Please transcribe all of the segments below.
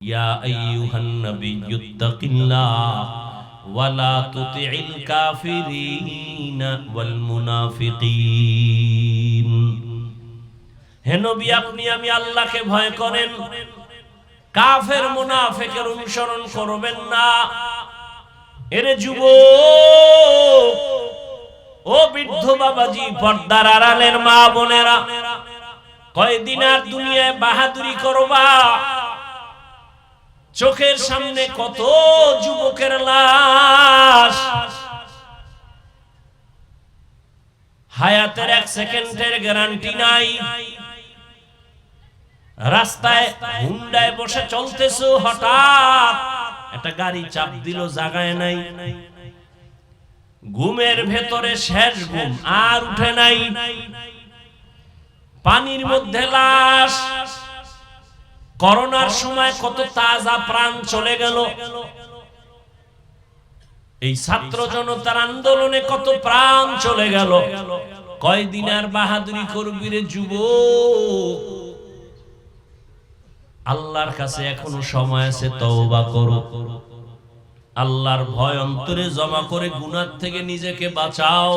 ইয়া আইয়ুহান নাবিয়্যুত্তাকিল্লাহ ওয়া লা তুতি'ল কাফিরিনা ওয়াল মুনাফিকিন। হে নবী, আপনি আমি আল্লাহকে ভয় করেন, কাফের মুনাফিকের অনুসরণ করবেন না। এরে যুবক, ও বৃদ্ধ বাবাজি, পর্দার আড়ালের মা বোনেরা, কয়দিন আর দুনিয়ায় বাহাদুরি করবা? চোখের সামনে কত যুবকের লাশ, হায়াতের এক সেকেন্ডের গ্যারান্টি নাই। রাস্তায় হুন্ডায় বসে চলতেছো, হঠাৎ একটা গাড়ি চাপ দিল, জাগায় নাই। ঘুমের ভেতরে শেষ ঘুম, আর উঠে নাই। পানির মধ্যে লাশ। করোনার সময় কত তাজা প্রাণ চলে গেল। এই ছাত্র জনতার আন্দোলনে কত প্রাণ চলে গেল। কয়দিন আর বাহাদুরি করবি রে যুবক? আল্লাহর কাছে এখনো সময় আছে, তওবা করো। আল্লাহর ভয় অন্তরে জমা করে গুনাহ থেকে নিজেকে বাঁচাও।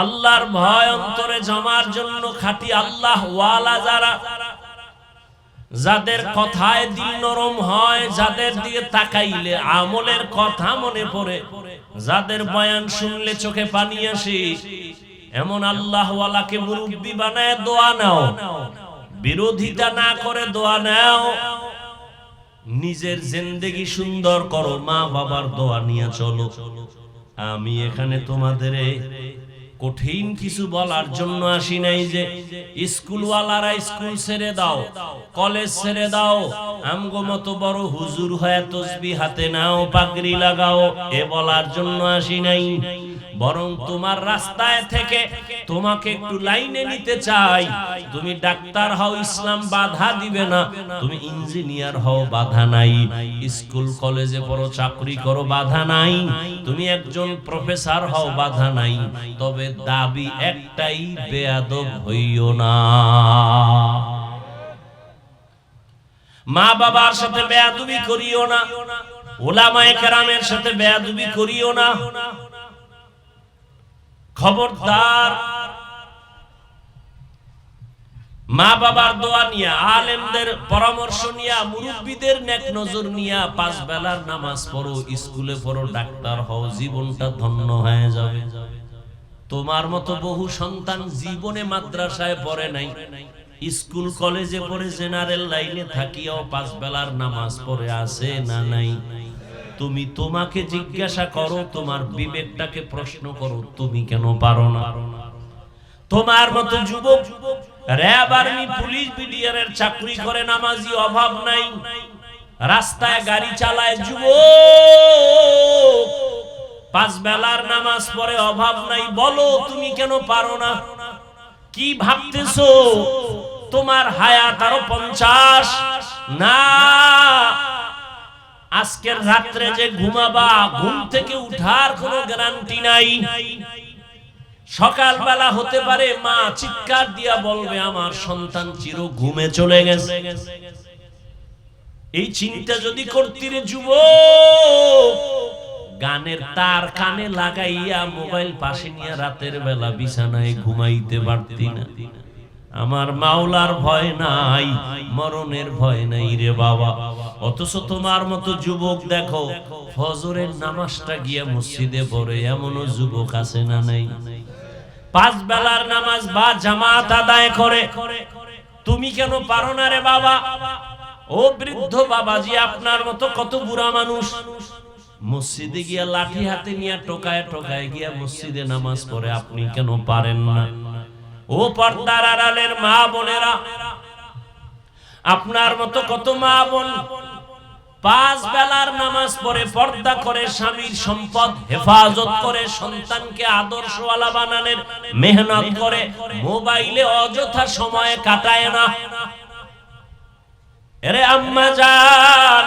আল্লাহর ভয় অন্তরে জমার জন্য খাঁটি আল্লাহ ওয়ালা যারা, যাদের কথায় দিল নরম হয়, যাদের দিকে তাকাইলে আমলের কথা মনে পড়ে, যাদের বয়ান শুনলে চোখে পানি আসে, এমন আল্লাহ ওয়ালাকে মুরব্বি বানায় দোয়া নাও। বিরোধিতা না করে দোয়া নাও। নিজের জিন্দেগি সুন্দর করো, মা বাবার দোয়া নিয়ে চলো। আমি এখানে তোমাদের কঠিন কিছু বলার জন্য আসি নাই যে স্কুলওয়ালারা স্কুল ছেড়ে দাও, কলেজ ছেড়ে দাও, আমগো মতো বড় হুজুর হয়ে তসবিহ হাতে নাও, পাগড়ি লাগাও, এ বলার জন্য আসি নাই। বরং তোমার রাস্তায় থেকে তোমাকে একটু লাইনে নিতে চাই। তুমি ডাক্তার হও, ইসলাম বাধা দিবে না। তুমি ইঞ্জিনিয়ার হও, বাধা নাই। স্কুল কলেজে পড়ো, চাকরি করো, বাধা নাই। তুমি একজন প্রফেসর হও, বাধা নাই। তবে দাবি একটাই, বেয়াদব হইও না। মা বাবার সাথে বেয়াদবি করিও না। উলামায়ে কেরামের সাথে বেয়াদবি করিও না। খবরদার। মা বাবার দোয়া নিয়া, আলেমদের পরামর্শ নিয়া, মুরব্বীদের নেক নজর নিয়া 5 বেলার নামাজ পড়ো, স্কুলে পড়ো, ডাক্তার হও, জীবনটা ধন্য হয়ে যাবে। তোমার মতো বহু সন্তান জীবনে মাদ্রাসায় পড়ে নাই, স্কুল কলেজে পড়ে, জেনারেল লাইনে থাকিয়াও 5 বেলার নামাজ পড়ে আছে না নাই? তুমি তোমাকে জিজ্ঞাসা করো, তোমার বিবেকটাকে প্রশ্ন করো, তুমি কেন পারো না? তোমার মতো যুবক র‍্যাব, আর্মি, পুলিশ, বিডিআরের চাকরি করে, নামাজি অভাব নাই, রাস্তায় গাড়ি চালায় যুবক, 5 বেলার নামাজ পড়ে, অভাব নাই। বলো তুমি কেন পারো না? কি ভাবতেছো তোমার হায়াত আরো 50? না, আজকের রাত্রে যে ঘুমাবা, ঘুম থেকে উঠার কোনো গ্যারান্টি নাই। সকালবেলা হতে পারে মা চিৎকার দিয়া বলবে, আমার সন্তান চির ঘুমে চলে গেছে। এই চিন্তা যদি করতি রে যুবক, গানের তার কানে লাগাইয়া মোবাইল পাশে নিয়ে রাতের বেলা বিছানায় ঘুমাইতে পারতি না। আমার মাওলার ভয় নাই, মরণের ভয় নাই রে বাবা। অথচ তোমার মতো যুবক দেখো, ফজরের নামাজটা গিয়া মসজিদে পড়ে, এমনও যুবক আছে না নাই? 5 বেলার নামাজ বা জামাত আদায় করে। তুমি কেন পারো না রে বাবা? ও বৃদ্ধ বাবাজি, আপনার মতো কত বুড়া মানুষ মসজিদে গিয়া লাঠি হাতে নিয়ে টোকায় টোকায় গিয়া মসজিদে নামাজ পড়ে, আপনি কেন পারেন না? ও পর্দার আড়ালের মা বোনেরা, আপনার মতো কত মা বোন 5 বেলার নামাজ পড়ে, পর্দা করে, স্বামীর সম্পদ হেফাজত করে, সন্তানকে আদর্শওয়ালা বানানোর মেহনত করে, মোবাইলে অযথা সময় কাটায় না। আরে আম্মা জান,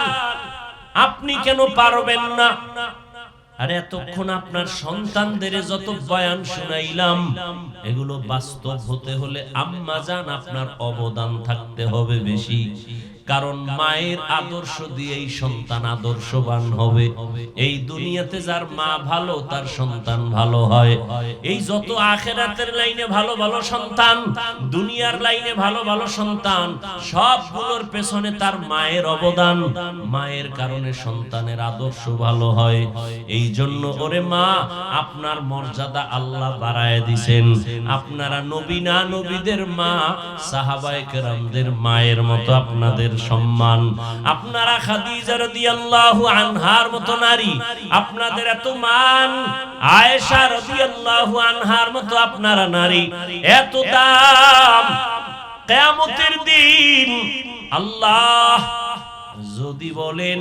আপনি কেন পারবেন না? আরে এতক্ষণ আপনার সন্তানদের যত বয়ান শুনাইলাম, এগুলো বাস্তব হতে হলে আম্মা জান আপনার অবদান থাকতে হবে বেশি। কারণ মায়ের আদর্শ দিয়েই সন্তান আদর্শবান হবে। এই দুনিয়াতে যার মা ভালো তার সন্তান ভালো হয়। এই যত আখিরাতের লাইনে ভালো ভালো সন্তান, দুনিয়ার লাইনে ভালো ভালো সন্তান, সবগুলোর পেছনে তার মায়ের অবদান। মায়ের কারণে সন্তানের আদর্শ ভালো হয়। এই জন্য ওরে মা, আপনার মর্যাদা আল্লাহ বাড়ায় দিছেন। আপনারা নবী না নবীদের মা, সাহাবায়ে কেরামদের মায়ের মতো আপনাদের সম্মান। আপনারা খাদিজা রাদিয়াল্লাহু আনহার মতো নারী, আপনাদের এত মান। আয়েশা রাদিয়াল্লাহু আনহার মতো আপনারা নারী, এত দাম। কিয়ামতের দিন আল্লাহ যদি বলেন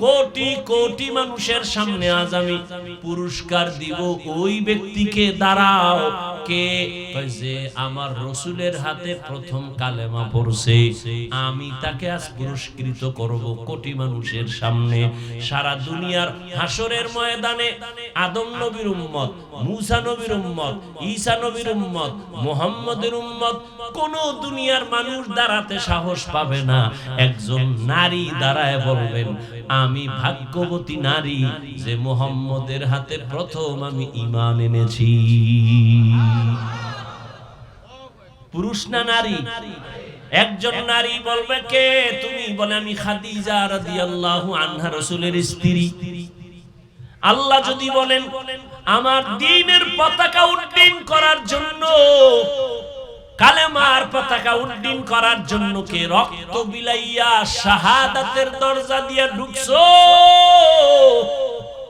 কোটি কোটি মানুষের সামনে আজ আমি পুরস্কার দিব, ওই ব্যক্তিকে দাঁড়াও কে যে আমার রাসূলের হাতে প্রথম কালেমা পড়ছে, আমি তাকে আজ পুরস্কৃত করব কোটি মানুষের সামনে। সারা দুনিয়ার হাসরের ময়দানে আদম নবীর উম্মত, মূসা নবীর উম্মত, ঈসা নবীর উম্মত, মুহাম্মদের উম্মত কোন দুনিয়ার মানুষ দাঁড়াতে সাহস পাবে না। একজন নারী দাঁড়ায় বলবেন আমি ভাগ্যবতী নারী যে মুহাম্মদের হাতে প্রথম আমি ঈমান এনেছি। পুরুষ না নারী? একজন নারী বলবে কে তুমি? বলে আমি খাদিজা রাদিয়াল্লাহু আনহা রাসূলের স্ত্রী। আল্লাহ যদি বলেন আমার দ্বীনের পতাকা উড্ডীন করার জন্য, কালেমার পতাকা উড্ডীন করার জন্য কে রক্ত বিলাইয়া শাহাদাতের দরজা দিয়া ঢুকছো,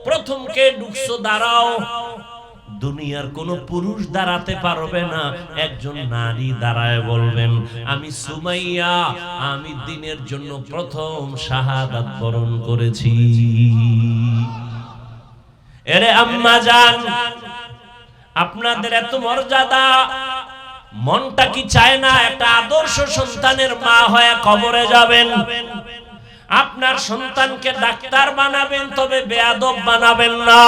প্রথম কে ঢুকছো দাঁড়াও। দুনিয়ার কোন পুরুষ দাঁড়াতে পারবে না, একজন নারী দাঁড়ায় বলবেন আমি সুমাইয়া, আমি দ্বীনের জন্য প্রথম শাহাদাত বরণ করেছি। এরে আম্মা জান, আপনাদের এত মর্যাদা, মনটা কি চায় না একটা আদর্শ সন্তানের মা হয়ে কবরে যাবেন? আপনার সন্তানকে ডাক্তার বানাবেন, তবে বেয়াদব বানাবেন না।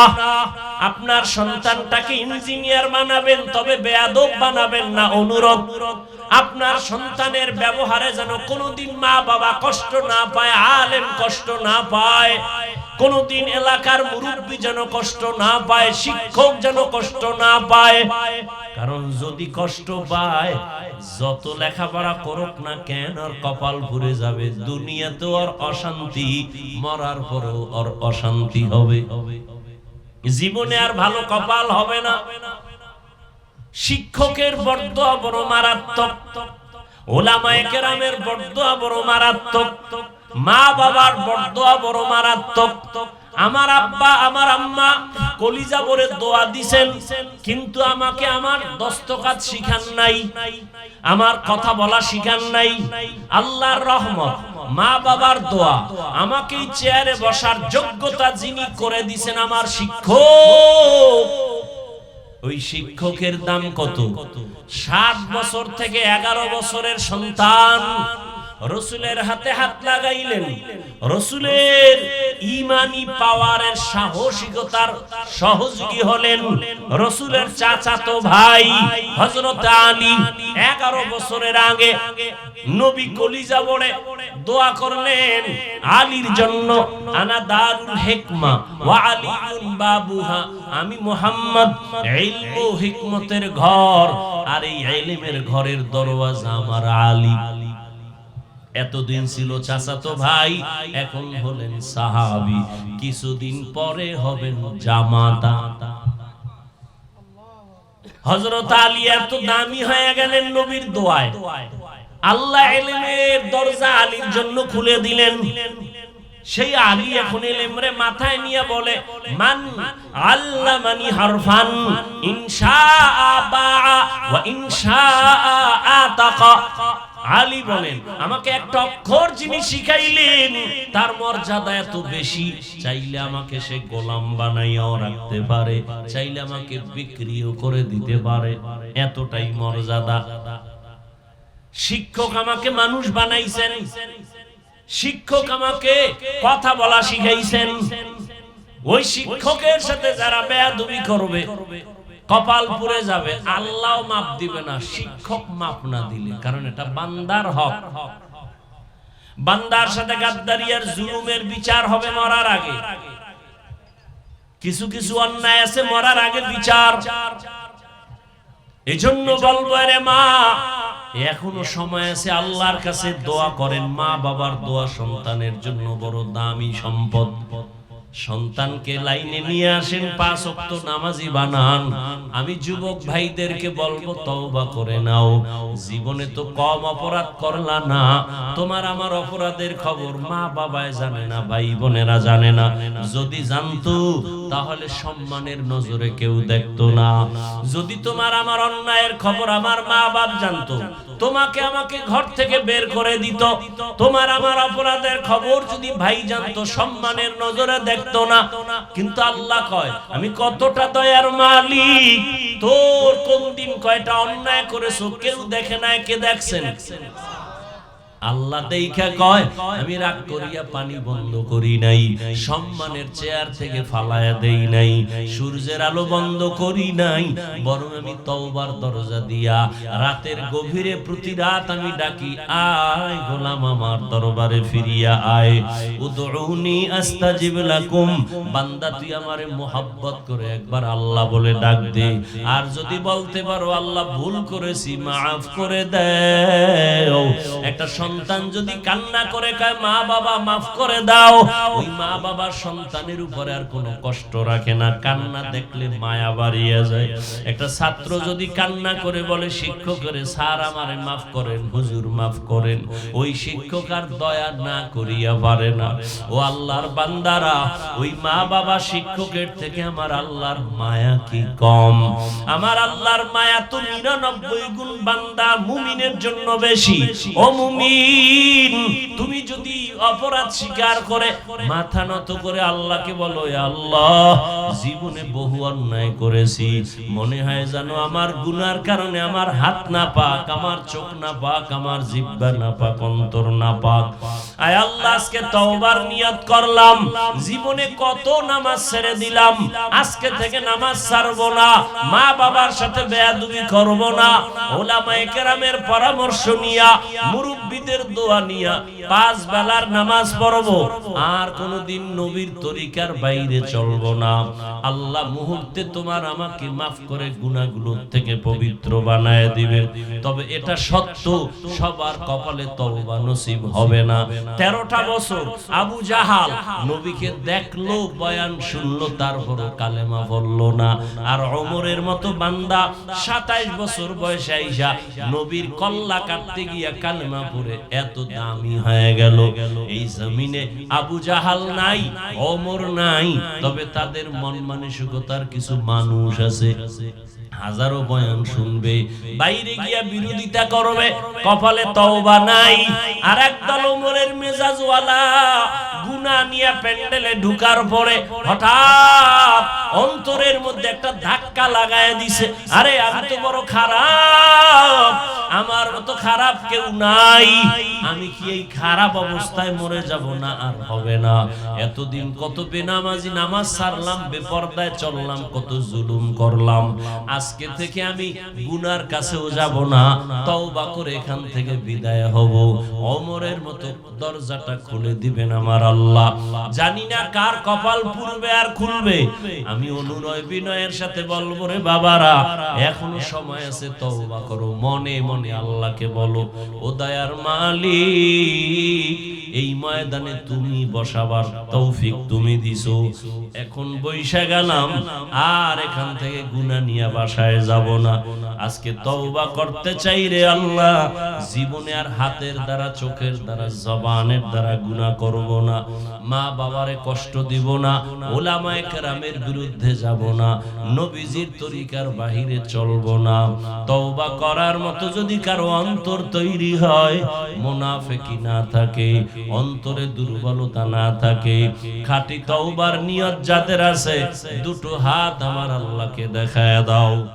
আপনার সন্তানটাকে ইঞ্জিনিয়ার বানাবেন, তবে বেয়াদব বানাবেন না। অনুরোধ, আপনার সন্তানের ব্যবহারে যেন কোনোদিন মা বাবা কষ্ট না পায়, আলেম কষ্ট না পায়, কোনদিন এলাকার মুরব্বী যেন কষ্ট না পায়, শিক্ষক যেন কষ্ট না পায়। কারণ যদি কষ্ট পায়, যত লেখাপড়া করুক না কেন আর কপাল পুড়ে যাবে। দুনিয়াতে ওর অশান্তি, মরার পরও ওর অশান্তি হবে, জীবনে আর ভালো কপাল হবে না। শিক্ষকের বরদোয়া বড় মারাত্মক, ওলামায়ে কেরামের বরদোয়া বড় মারাত্মক, মা বাবার বরদোয়া বড় মারাত্মক। আমার আব্বা আমার আম্মা কলিজা ভরে দোয়া দিছেন, কিন্তু আমাকে আমার দস্তখত শিখান নাই, আমার কথা বলা শিখান নাই। আল্লাহর রহমত, মা বাবার দোয়া, আমাকে এই চেয়ারে বসার যোগ্যতা যিনি করে দিছেন আমার শিক্ষক, ওই শিক্ষকের দাম কত? 7 বছর থেকে 11 বছরের সন্তান রাসূলের হাতে হাত লাগাইলেন, রাসূলের ঈমানি পাওয়ারের সাহসিকতার সহযোগী হলেন রাসূলের চাচাতো ভাই হযরত আলী। 11 বছরের আগে নবী কলিজা বড়ে দোয়া করলেন আলীর জন্য, আনা দারুল হিকমা ওয়া আলীউন বাবুহা, আমি মুহাম্মদ ইলম ও হিকমতের ঘর, আর এই ইলমের ঘরের দরওয়াজা আমার আলী। এতদিন ছিল চাচাতো ভাই, এখন হলেন সাহাবী, কিছুদিন পরে হবেন জামাতা। হযরত আলী এত দামি হয়ে গেলেন নবীর দোয়ায়। আল্লাহ ইলমের দরজা আলীর জন্য খুলে দিলেন। সেই আলী এখন ইলমরে মাথায় নিয়ে বলে মান আল্লামানি হারফান ইনশাআ বাআ ওয়া ইনশাআ আতাকা। আলী বলেন আমাকে একটা অক্ষর যিনি শিখাইলেন তার মর্যাদা এত বেশি, চাইলে আমাকে সে গোলাম বানাইয়াও রাখতে পারে, চাইলে আমাকে বিক্রিও করে দিতে পারে, এতটাই মর্যাদা। শিক্ষক আমাকে মানুষ বানাইছেন, শিক্ষক আমাকে কথা বলা শিখাইছেন। ওই শিক্ষকের সাথে যারা বেয়াদবি করবে কপাল পুড়ে যাবে, আল্লাহ মাপ দিবে না শিক্ষক মাপ না দিলে, কারণ এটা বান্দার হক। বান্দার সাথে গাদ্দারি আর জুলুমের বিচার হবে মরার আগে। কিছু কিছু অন্যায় আছে মরার আগে বিচার। এজন্য বলবো রে মা, এখনো সময় আছে, আল্লাহর কাছে দোয়া করেন। মা বাবার দোয়া সন্তানের জন্য বড় দামি সম্পদ। সন্তানকে লাইনে নিয়ে আসেন, 5 ওয়াক্ত নামাজি বানান। আমি যুবক ভাইদেরকে বলবো তওবা করে নাও। জীবনে তো কম অপরাধ করলা না, তোমার আমার অপরাধের খবর মা বাবায় জানে না, ভাই বোনেরা জানে না। যদি জানতো তাহলে সম্মানের নজরে কেউ দেখতো না। যদি তোমার আমার অন্যায়ের খবর আমার মা বাপ জানতো, তোমাকে আমাকে ঘর থেকে বের করে দিত। তোমার আমার অপরাধের খবর যদি ভাই জানতো, সম্মানের নজরে দেখতো না। কিন্তু আল্লাহ কয়, আমি কতটা দয়ার মালিক, তোর কোন দিন কয়টা অন্যায় করেছো কেউ দেখে নাই, কে দেখছেন? আল্লাহ দেখা কয়, আমি রাগ করিয়া পানি বন্ধ করি নাই, সম্মানের চেয়ার থেকে ফালায়া দেই নাই, সূর্যের আলো বন্ধ করি নাই, বরং আমি তওবার দরজা দিয়া রাতের গভীরে প্রতি রাত আমি ডাকি, আয় গোলাম আমার দরবারে ফিরিয়া আয়। উদউনি আস্তাজিব লাকুম, বান্দা তুই আমারে মোহাব্বত করে একবার আল্লাহ বলে ডাক দে। আর যদি বলতে পারো আল্লাহ ভুল করেছি মাফ করে দাও। একটা সন্তান যদি কান্না করে কয় মা বাবা মাফ করে দাও, ওই মা বাবা সন্তানের উপরে আর কোনো কষ্ট রাখে না, কান্না দেখলে মায়া বাড়িয়ে যায়। একটা ছাত্র যদি কান্না করে বলে শিক্ষকের, স্যার আমারে মাফ করেন, হুজুর মাফ করেন, ওই শিক্ষক আর দয়া না করিয়া পারে না। ও আল্লাহর বান্দারা, ওই মা বাবা শিক্ষকের থেকে আমার আল্লাহর মায়া কি কম? আমার আল্লাহর মায়া তো 99 গুণ বান্দা মুমিনের জন্য বেশি। ও মুমিন, তুমি যদি অপরাধ স্বীকার করে মাথা নত করে আল্লাহকে বলো, ইয়া আল্লাহ জীবনে বহু অন্যায় করেছি, মনে হয় জানো আমার গুনার কারণে আমার হাত না পাক, আমার চোখ না পাক, আমার জিহ্বা না পাক, অন্তর না পাক। আয় আল্লাহ আজকে তওবার নিয়ত করলাম, জীবনে কত নামাজ ছেড়ে দিলাম, আজকে থেকে নামাজ ছাড়বো না, মা বাবার সাথে বেয়াদবি করব না, উলামায়ে কেরামের পরামর্শ নিয়া, মুরব্বিদের দোয়া নিয়া 5 বেলার নামাজ পড়বো, আর কোনদিন নবীর তরিকার বাইরে চলবো না। আল্লাহ মুহূর্তে তোমার আমাকে মাফ করে গুনাহগুলো থেকে পবিত্র বানায় দিবেন। তবে এটা সত্য, সবার কপালে তওবা নসিব হবে না। 13টা বছর আবু জাহাল নবীকে দেখলো, বয়ান শুনলো, তারপরও কালেমা পড়লো না। আর ওমরের মতো বান্দা 27 বছর বয়সে আইসা নবীর কল্লা কাটতে গিয়া কালেমা পড়ে এত দামি হয়ে গেল। এই জমিনে আবু জাহাল নাই, ওমর নাই, তবে তাদের মন মানসিকতার কিছু মানুষ আছে, হাজারো বয়ান শুনবে, বাইরে গিয়া বিরোধিতা করবে, কপালে তওবা নাই। আর একদল ওমরের মেজাজওয়ালা গুনাহ নিয়ে প্যান্ডেলে ঢুকার পরে হঠাৎ অন্তরের মধ্যে একটা ধাক্কা লাগায় দিছে, আরে আমি তো বড় খারাপ, আমার মতো খারাপ কেউ নাই, আমি কি এই খারাপ অবস্থায় মরে যাব না? আর হবে না। এতদিন কত বেনামাজি নামাজ ছাড়লাম, বেপরদায় চললাম, কত জুলুম করলাম, আজকে থেকে আমি গুনার কাছেও যাব না, তওবা করে এখান থেকে বিদায় হব। ওমরের মতো দরজাটা খুলে দিবেন আমার আল্লাহ। জানি না কার কপাল পুরবে আর খুলবে। আমি অনুনয় বিনয়ের সাথে বলবো, রে বাবারা, এখনো সময় আছে, তওবা করো, মনে মনে আল্লাহকে বলো, ও দয়ার মালিক, এই ময়দানে তুমি বসাবার তৌফিক তুমি দিছো, এখন বৈশা গেলাম, আর এখান থেকে গুনাহ নিয়ে বাসায় যাব না। আজকে তওবা করতে চাই রে আল্লাহ, জীবনে আর হাতের দ্বারা, চোখের দ্বারা, জবানের দ্বারা গুনাহ করব না, মা বাবারে কষ্ট দিব না, উলামায়ে কেরামের বিরুদ্ধে যাব না, নবীজির তরিকার বাহিরে চলব না। তওবা করার মতো যদি কারো অন্তর তৈরি হয়, মুনাফিকি না থাকে, অন্তরে দুর্বলতা না থাকে, খাঁটি তওবার নিয়ত যাদের আছে, দুটো হাত আমার আল্লাহকে দেখায় দাও।